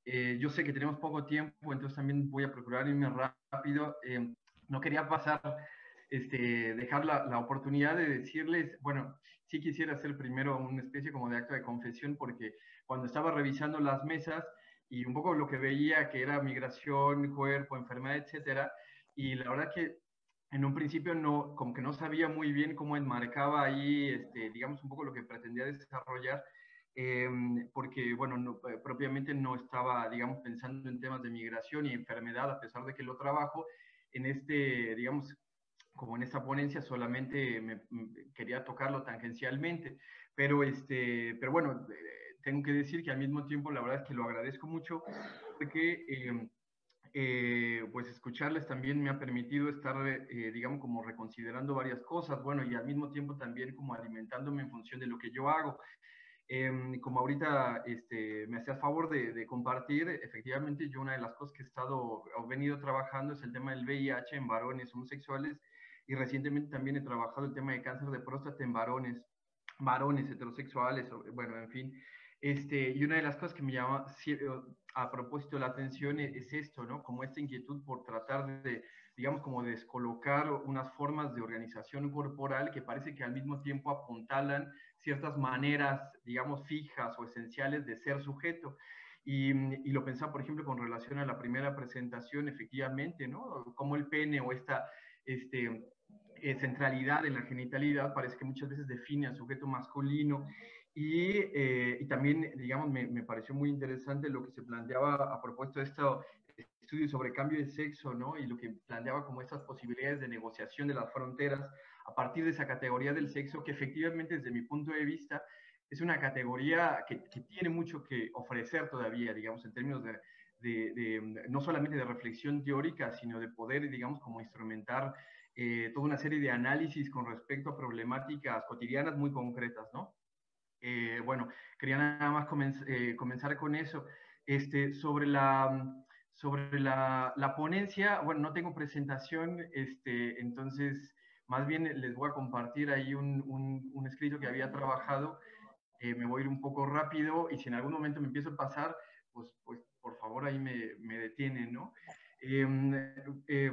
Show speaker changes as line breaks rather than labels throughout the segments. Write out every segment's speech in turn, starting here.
yo sé que tenemos poco tiempo, entonces también voy a procurar irme rápido. No quería pasar, dejar la oportunidad de decirles, bueno, sí quisiera hacer primero una especie como de acto de confesión, porque cuando estaba revisando las mesas y un poco lo que veía que era migración, cuerpo, enfermedad, etcétera, y la verdad que en un principio no, como que no sabía muy bien cómo enmarcaba ahí, digamos, un poco lo que pretendía desarrollar, eh, porque, bueno, no, propiamente no estaba, digamos, pensando en temas de migración y enfermedad, a pesar de que lo trabajo, en digamos, como en esta ponencia solamente quería tocarlo tangencialmente, pero bueno, tengo que decir que al mismo tiempo la verdad es que lo agradezco mucho porque pues escucharles también me ha permitido estar, digamos, como reconsiderando varias cosas, bueno, y al mismo tiempo también como alimentándome en función de lo que yo hago. Como ahorita me hacías favor de compartir, efectivamente yo una de las cosas que he estado o venido trabajando es el tema del VIH en varones homosexuales y recientemente también he trabajado el tema de cáncer de próstata en varones heterosexuales, bueno, en fin. Y una de las cosas que me llama a propósito la atención es esto, ¿no? Como esta inquietud por tratar de, digamos, como descolocar unas formas de organización corporal que parece que al mismo tiempo apuntalan ciertas maneras, digamos, fijas o esenciales de ser sujeto. Y lo pensaba, por ejemplo, con relación a la primera presentación, efectivamente, ¿no? Como el pene o esta centralidad en la genitalidad parece que muchas veces define al sujeto masculino. Y también, digamos, me pareció muy interesante lo que se planteaba a propósito de este estudio sobre cambio de sexo, ¿no? Y lo que planteaba como estas posibilidades de negociación de las fronteras a partir de esa categoría del sexo, que efectivamente desde mi punto de vista es una categoría que tiene mucho que ofrecer todavía, digamos, en términos no solamente de reflexión teórica, sino de poder, digamos, como instrumentar toda una serie de análisis con respecto a problemáticas cotidianas muy concretas, ¿no? Bueno, quería nada más comenzar con eso. Sobre la ponencia, bueno, no tengo presentación, entonces más bien les voy a compartir ahí un escrito que había trabajado. Me voy a ir un poco rápido y si en algún momento me empiezo a pasar, pues por favor ahí me detienen, ¿no? Eh, eh,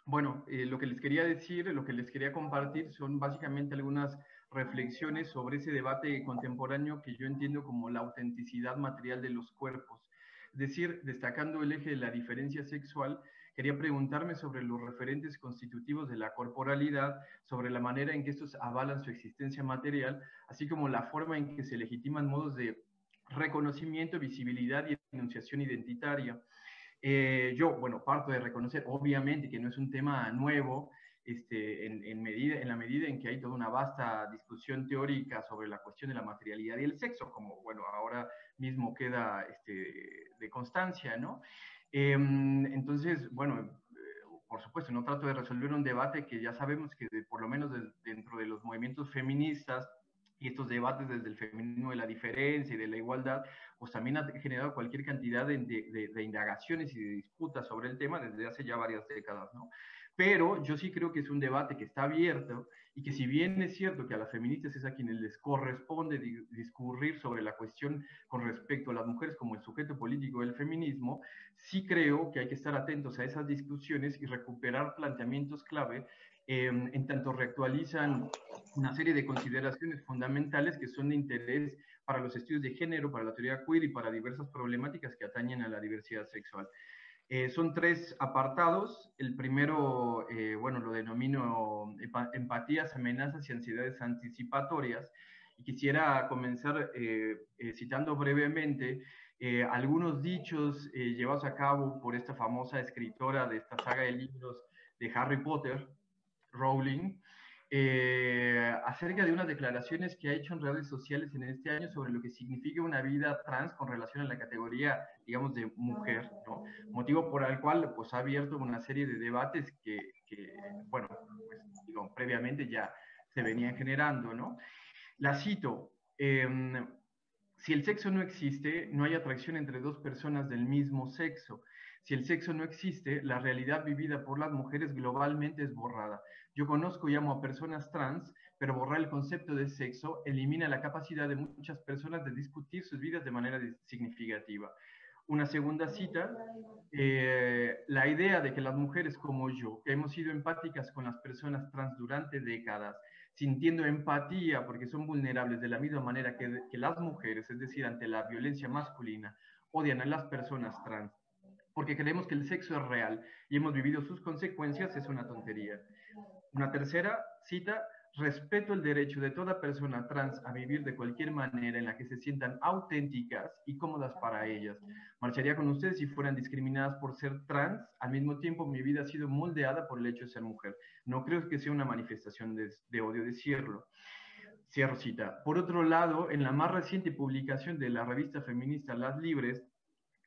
bueno, lo que les quería decir, lo que les quería compartir son básicamente algunas reflexiones sobre ese debate contemporáneo que yo entiendo como la autenticidad material de los cuerpos. Es decir, destacando el eje de la diferencia sexual, quería preguntarme sobre los referentes constitutivos de la corporalidad, sobre la manera en que estos avalan su existencia material, así como la forma en que se legitiman modos de reconocimiento, visibilidad y enunciación identitaria. Yo, bueno, parto de reconocer, obviamente, que no es un tema nuevo, en la medida en que hay toda una vasta discusión teórica sobre la cuestión de la materialidad y el sexo, como, bueno, ahora mismo queda de constancia, ¿no? Entonces, bueno, por supuesto, no trato de resolver un debate que ya sabemos que por lo menos dentro de los movimientos feministas y estos debates desde el feminismo de la diferencia y de la igualdad, pues también ha generado cualquier cantidad de indagaciones y de disputas sobre el tema desde hace ya varias décadas, ¿no? Pero yo sí creo que es un debate que está abierto y que si bien es cierto que a las feministas es a quienes les corresponde discurrir sobre la cuestión con respecto a las mujeres como el sujeto político del feminismo, sí creo que hay que estar atentos a esas discusiones y recuperar planteamientos clave en tanto reactualizan una serie de consideraciones fundamentales que son de interés para los estudios de género, para la teoría queer y para diversas problemáticas que atañen a la diversidad sexual. Son tres apartados. El primero, bueno, lo denomino empatías, amenazas y ansiedades anticipatorias. Y quisiera comenzar citando brevemente algunos dichos llevados a cabo por esta famosa escritora de esta saga de libros de Harry Potter, Rowling, acerca de unas declaraciones que ha hecho en redes sociales en este año sobre lo que significa una vida trans con relación a la categoría, digamos, de mujer, ¿no? Motivo por el cual pues, ha abierto una serie de debates bueno, pues, digo, previamente ya se venían generando, ¿no? La cito. Si el sexo no existe, no hay atracción entre dos personas del mismo sexo. Si el sexo no existe, la realidad vivida por las mujeres globalmente es borrada. Yo conozco y amo a personas trans, pero borrar el concepto de sexo elimina la capacidad de muchas personas de discutir sus vidas de manera significativa. Una segunda cita, la idea de que las mujeres como yo, que hemos sido empáticas con las personas trans durante décadas, sintiendo empatía porque son vulnerables de la misma manera que las mujeres, es decir, ante la violencia masculina, odian a las personas trans, porque creemos que el sexo es real y hemos vivido sus consecuencias, es una tontería. Una tercera cita, respeto el derecho de toda persona trans a vivir de cualquier manera en la que se sientan auténticas y cómodas para ellas. Marcharía con ustedes si fueran discriminadas por ser trans. Al mismo tiempo, mi vida ha sido moldeada por el hecho de ser mujer. No creo que sea una manifestación de odio decirlo. Cierro cita. Por otro lado, en la más reciente publicación de la revista feminista Las Libres,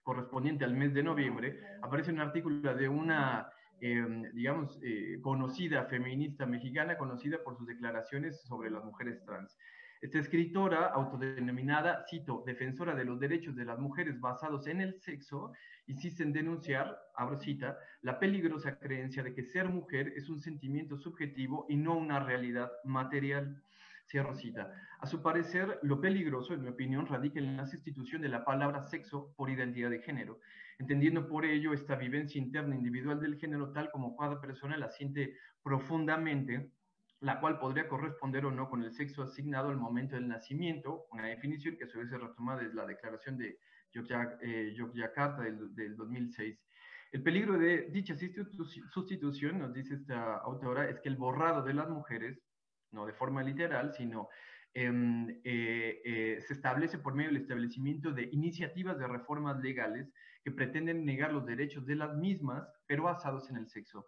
correspondiente al mes de noviembre, aparece un artículo de una, digamos, conocida feminista mexicana, conocida por sus declaraciones sobre las mujeres trans. Esta escritora, autodenominada, cito, defensora de los derechos de las mujeres basados en el sexo, insiste en denunciar, abro cita, la peligrosa creencia de que ser mujer es un sentimiento subjetivo y no una realidad material. Cierro cita. A su parecer, lo peligroso, en mi opinión, radica en la sustitución de la palabra sexo por identidad de género, entendiendo por ello esta vivencia interna individual del género tal como cada persona la siente profundamente, la cual podría corresponder o no con el sexo asignado al momento del nacimiento, una definición que a su vez se retoma desde la Declaración de Yogyakarta del 2006. El peligro de dicha sustitución, nos dice esta autora, es que el borrado de las mujeres, no de forma literal, sino se establece por medio del establecimiento de iniciativas de reformas legales que pretenden negar los derechos de las mismas, pero basados en el sexo.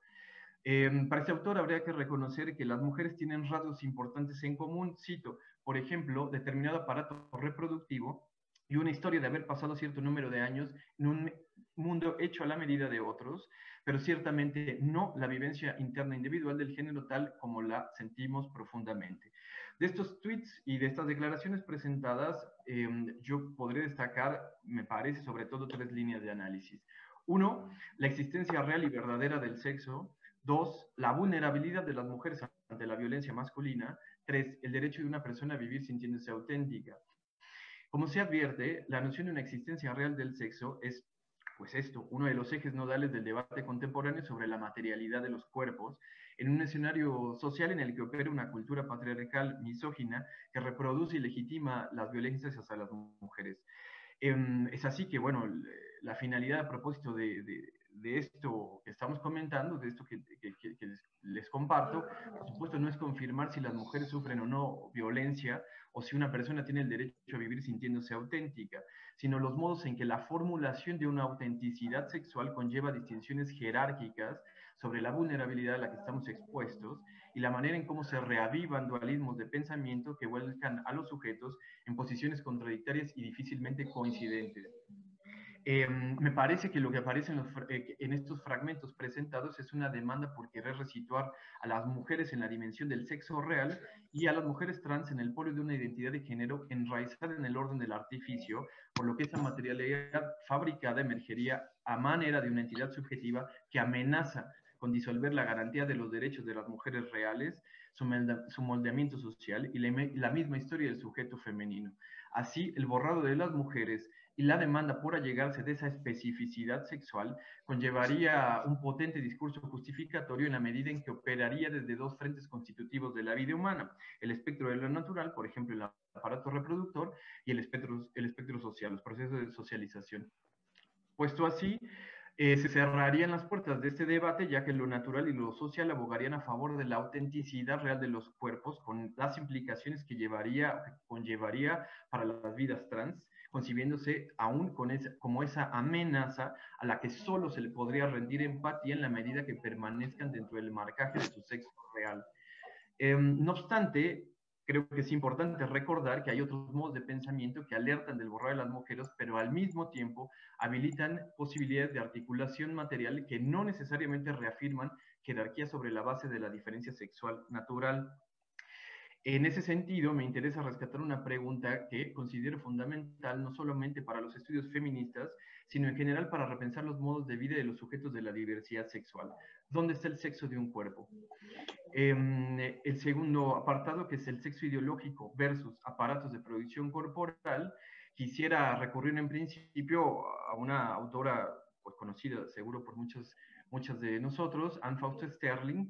Para este autor habría que reconocer que las mujeres tienen rasgos importantes en común, cito, por ejemplo, determinado aparato reproductivo y una historia de haber pasado cierto número de años en un mundo hecho a la medida de otros, pero ciertamente no la vivencia interna individual del género tal como la sentimos profundamente. De estos tweets y de estas declaraciones presentadas, yo podré destacar, me parece, sobre todo tres líneas de análisis. Uno, la existencia real y verdadera del sexo. Dos, la vulnerabilidad de las mujeres ante la violencia masculina. Tres, el derecho de una persona a vivir sintiéndose auténtica. Como se advierte, la noción de una existencia real del sexo es, pues esto, uno de los ejes nodales del debate contemporáneo sobre la materialidad de los cuerpos, en un escenario social en el que opera una cultura patriarcal misógina que reproduce y legitima las violencias hacia las mujeres. Es así que, bueno, la finalidad a propósito de esto que estamos comentando, de esto que les comparto, por supuesto no es confirmar si las mujeres sufren o no violencia o si una persona tiene el derecho a vivir sintiéndose auténtica, sino los modos en que la formulación de una autenticidad sexual conlleva distinciones jerárquicas sobre la vulnerabilidad a la que estamos expuestos y la manera en cómo se reavivan dualismos de pensamiento que vuelcan a los sujetos en posiciones contradictorias y difícilmente coincidentes. Me parece que lo que aparece en estos fragmentos presentados es una demanda por querer resituar a las mujeres en la dimensión del sexo real y a las mujeres trans en el polo de una identidad de género enraizada en el orden del artificio, por lo que esa materialidad fabricada emergería a manera de una entidad subjetiva que amenaza con disolver la garantía de los derechos de las mujeres reales, su moldeamiento social y la misma historia del sujeto femenino. Así, el borrado de las mujeres y la demanda por allegarse de esa especificidad sexual conllevaría un potente discurso justificatorio en la medida en que operaría desde dos frentes constitutivos de la vida humana, el espectro de lo natural, por ejemplo, el aparato reproductor, y el espectro social, los procesos de socialización. Puesto así, se cerrarían las puertas de este debate, ya que lo natural y lo social abogarían a favor de la autenticidad real de los cuerpos, con las implicaciones que conllevaría para las vidas trans, concibiéndose aún como esa amenaza a la que solo se le podría rendir empatía en la medida que permanezcan dentro del marcaje de su sexo real. No obstante, creo que es importante recordar que hay otros modos de pensamiento que alertan del borrado de las mujeres, pero al mismo tiempo habilitan posibilidades de articulación material que no necesariamente reafirman jerarquía sobre la base de la diferencia sexual natural. En ese sentido, me interesa rescatar una pregunta que considero fundamental no solamente para los estudios feministas, sino en general para repensar los modos de vida de los sujetos de la diversidad sexual. ¿Dónde está el sexo de un cuerpo? El segundo apartado, que es el sexo ideológico versus aparatos de producción corporal, quisiera recurrir en principio a una autora pues, conocida seguro por muchas de nosotros, Anne Foster Sterling,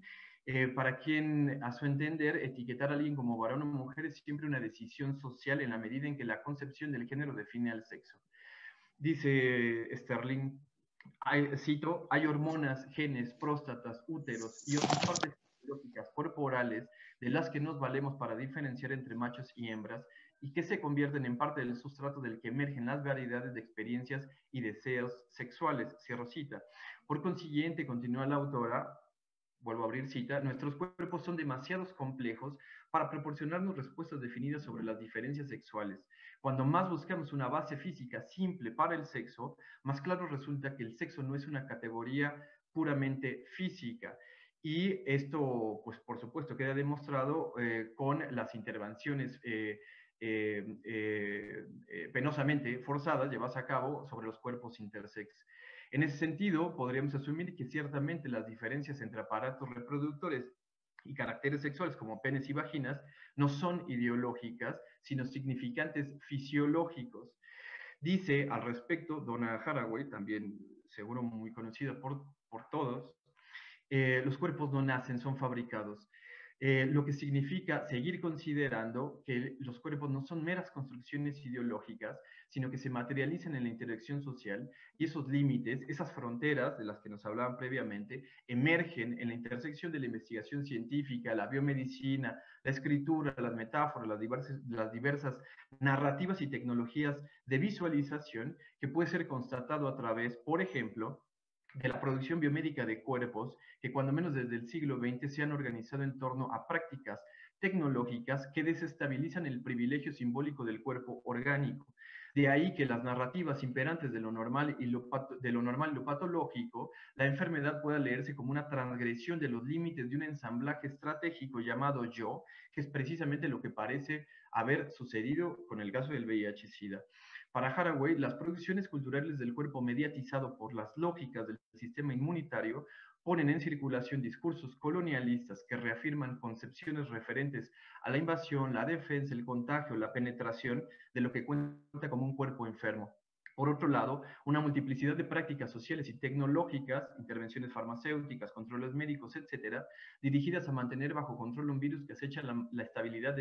para quien, a su entender, etiquetar a alguien como varón o mujer es siempre una decisión social en la medida en que la concepción del género define al sexo. Dice Sterling, cito, hay hormonas, genes, próstatas, úteros y otras partes fisiológicas corporales de las que nos valemos para diferenciar entre machos y hembras y que se convierten en parte del sustrato del que emergen las variedades de experiencias y deseos sexuales. Cierro cita. Por consiguiente, continúa la autora, vuelvo a abrir cita, nuestros cuerpos son demasiado complejos para proporcionarnos respuestas definidas sobre las diferencias sexuales. Cuando más buscamos una base física simple para el sexo, más claro resulta que el sexo no es una categoría puramente física. Y esto, pues por supuesto, queda demostrado con las intervenciones penosamente forzadas llevadas a cabo sobre los cuerpos intersex. En ese sentido, podríamos asumir que ciertamente las diferencias entre aparatos reproductores y caracteres sexuales como penes y vaginas no son ideológicas, sino significantes fisiológicos. Dice al respecto Donna Haraway, también seguro muy conocida por todos, los cuerpos no nacen, son fabricados. Lo que significa seguir considerando que los cuerpos no son meras construcciones ideológicas, sino que se materializan en la interacción social y esos límites, esas fronteras de las que nos hablaban previamente, emergen en la intersección de la investigación científica, la biomedicina, la escritura, las metáforas, las diversas narrativas y tecnologías de visualización que puede ser constatado a través, por ejemplo, de la producción biomédica de cuerpos que cuando menos desde el siglo XX se han organizado en torno a prácticas tecnológicas que desestabilizan el privilegio simbólico del cuerpo orgánico. De ahí que las narrativas imperantes de lo normal y lo patológico, la enfermedad pueda leerse como una transgresión de los límites de un ensamblaje estratégico llamado yo, que es precisamente lo que parece haber sucedido con el caso del VIH-Sida. Para Haraway, las producciones culturales del cuerpo mediatizado por las lógicas del sistema inmunitario ponen en circulación discursos colonialistas que reafirman concepciones referentes a la invasión, la defensa, el contagio, la penetración de lo que cuenta como un cuerpo enfermo. Por otro lado, una multiplicidad de prácticas sociales y tecnológicas, intervenciones farmacéuticas, controles médicos, etcétera, dirigidas a mantener bajo control un virus que acecha la estabilidad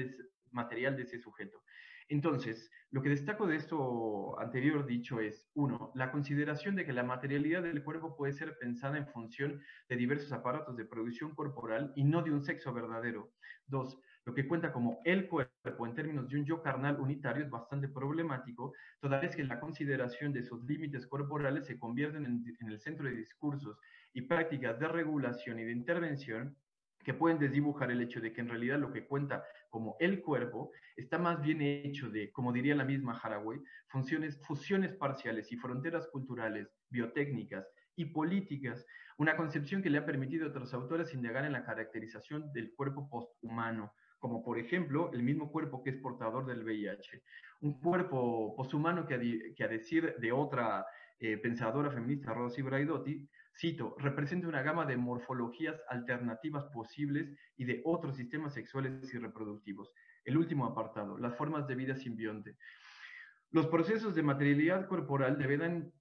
material de ese sujeto. Entonces, lo que destaco de esto anterior dicho es, uno, la consideración de que la materialidad del cuerpo puede ser pensada en función de diversos aparatos de producción corporal y no de un sexo verdadero. Dos, lo que cuenta como el cuerpo en términos de un yo carnal unitario es bastante problemático, toda vez que la consideración de esos límites corporales se convierten en el centro de discursos y prácticas de regulación y de intervención que pueden desdibujar el hecho de que en realidad lo que cuenta como el cuerpo está más bien hecho de, como diría la misma Haraway, fusiones parciales y fronteras culturales, biotécnicas y políticas, una concepción que le ha permitido a otros autores indagar en la caracterización del cuerpo posthumano, como por ejemplo el mismo cuerpo que es portador del VIH. Un cuerpo posthumano que a decir de otra pensadora feminista, Rosy Braidotti, cito, representa una gama de morfologías alternativas posibles y de otros sistemas sexuales y reproductivos. El último apartado, las formas de vida simbionte. Los procesos de materialidad corporal deberán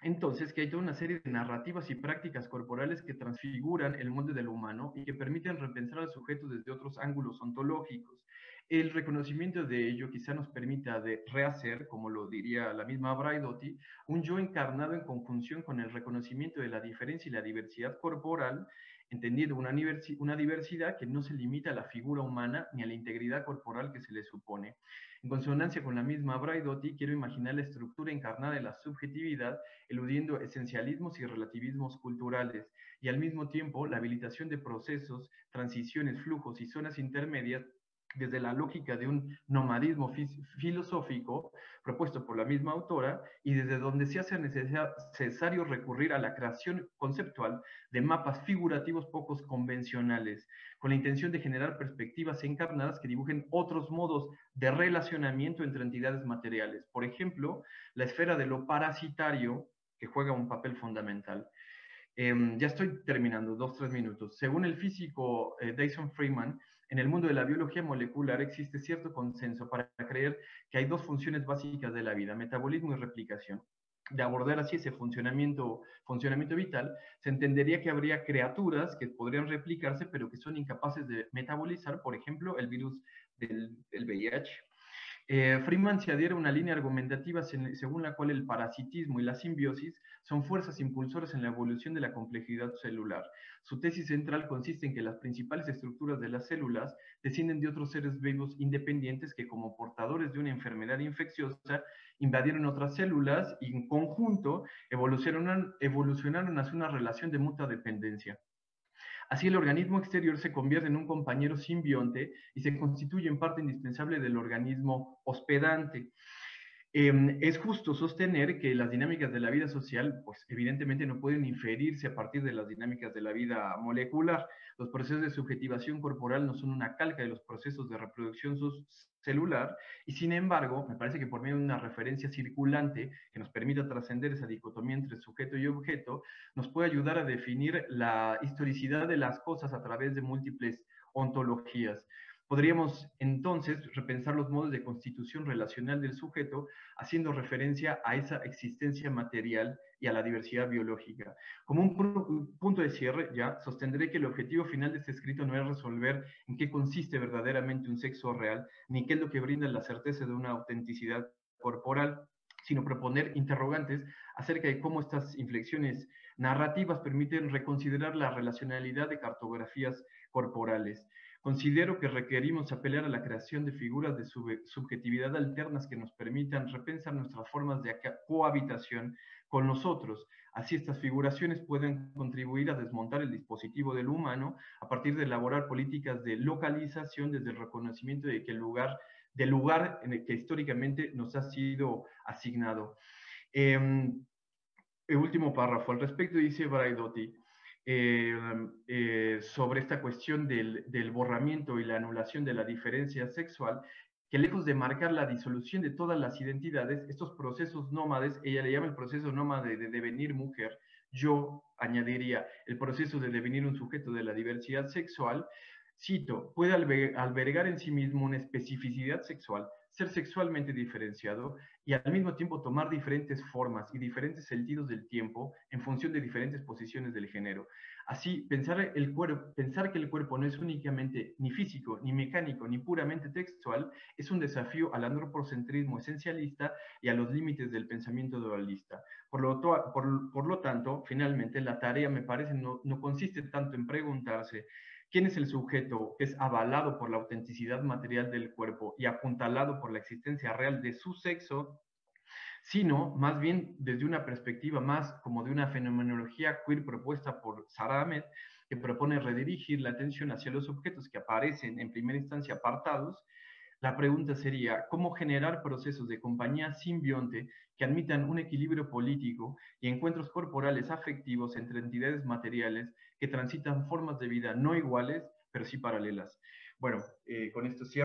entonces que hay toda una serie de narrativas y prácticas corporales que transfiguran el mundo del humano y que permiten repensar al sujeto desde otros ángulos ontológicos. El reconocimiento de ello quizá nos permita de rehacer, como lo diría la misma Braidotti, un yo encarnado en conjunción con el reconocimiento de la diferencia y la diversidad corporal, entendiendo una diversidad que no se limita a la figura humana ni a la integridad corporal que se le supone. En consonancia con la misma Braidotti, quiero imaginar la estructura encarnada de la subjetividad, eludiendo esencialismos y relativismos culturales, y al mismo tiempo la habilitación de procesos, transiciones, flujos y zonas intermedias desde la lógica de un nomadismo filosófico propuesto por la misma autora y desde donde se hace necesario recurrir a la creación conceptual de mapas figurativos pocos convencionales, con la intención de generar perspectivas encarnadas que dibujen otros modos de relacionamiento entre entidades materiales. Por ejemplo, la esfera de lo parasitario, que juega un papel fundamental. Ya estoy terminando, 2-3 minutos. Según el físico Dyson Freeman, En el mundo de la biología molecular existe cierto consenso para creer que hay dos funciones básicas de la vida, metabolismo y replicación. De abordar así ese funcionamiento vital, se entendería que habría criaturas que podrían replicarse, pero que son incapaces de metabolizar, por ejemplo, el virus del VIH. Freeman se adhiere a una línea argumentativa según la cual el parasitismo y la simbiosis son fuerzas impulsoras en la evolución de la complejidad celular. Su tesis central consiste en que las principales estructuras de las células descienden de otros seres vivos independientes que, como portadores de una enfermedad infecciosa, invadieron otras células y en conjunto evolucionaron hacia una relación de mutua dependencia. Así, el organismo exterior se convierte en un compañero simbionte y se constituye en parte indispensable del organismo hospedante. Es justo sostener que las dinámicas de la vida social, pues evidentemente no pueden inferirse a partir de las dinámicas de la vida molecular. Los procesos de subjetivación corporal no son una calca de los procesos de reproducción celular, y sin embargo, me parece que por medio de una referencia circulante que nos permita trascender esa dicotomía entre sujeto y objeto, nos puede ayudar a definir la historicidad de las cosas a través de múltiples ontologías. Podríamos entonces repensar los modos de constitución relacional del sujeto, haciendo referencia a esa existencia material y a la diversidad biológica. Como un punto de cierre, ya sostendré que el objetivo final de este escrito no es resolver en qué consiste verdaderamente un sexo real, ni qué es lo que brinda la certeza de una autenticidad corporal, sino proponer interrogantes acerca de cómo estas inflexiones narrativas permiten reconsiderar la relacionalidad de cartografías corporales. Considero que requerimos apelar a la creación de figuras de subjetividad alternas que nos permitan repensar nuestras formas de cohabitación con los otros. Así estas figuraciones pueden contribuir a desmontar el dispositivo del humano a partir de elaborar políticas de localización desde el reconocimiento de que del lugar en el que históricamente nos ha sido asignado. El último párrafo. Al respecto dice Braidotti, sobre esta cuestión del borramiento y la anulación de la diferencia sexual, que lejos de marcar la disolución de todas las identidades, estos procesos nómades, ella le llama el proceso nómade de devenir mujer, yo añadiría el proceso de devenir un sujeto de la diversidad sexual, cito, puede albergar en sí mismo una especificidad sexual, ser sexualmente diferenciado y al mismo tiempo tomar diferentes formas y diferentes sentidos del tiempo en función de diferentes posiciones del género. Así, pensar que el cuerpo no es únicamente ni físico, ni mecánico, ni puramente textual, es un desafío al antropocentrismo esencialista y a los límites del pensamiento dualista. Por lo tanto, finalmente, la tarea, me parece, no consiste tanto en preguntarse ¿quién es el sujeto que es avalado por la autenticidad material del cuerpo y apuntalado por la existencia real de su sexo, sino más bien desde una perspectiva más como de una fenomenología queer propuesta por Sara Ahmed, que propone redirigir la atención hacia los objetos que aparecen en primera instancia apartados? La pregunta sería, ¿cómo generar procesos de compañía simbionte que admitan un equilibrio político y encuentros corporales afectivos entre entidades materiales que transitan formas de vida no iguales, pero sí paralelas? Bueno, con esto cierro.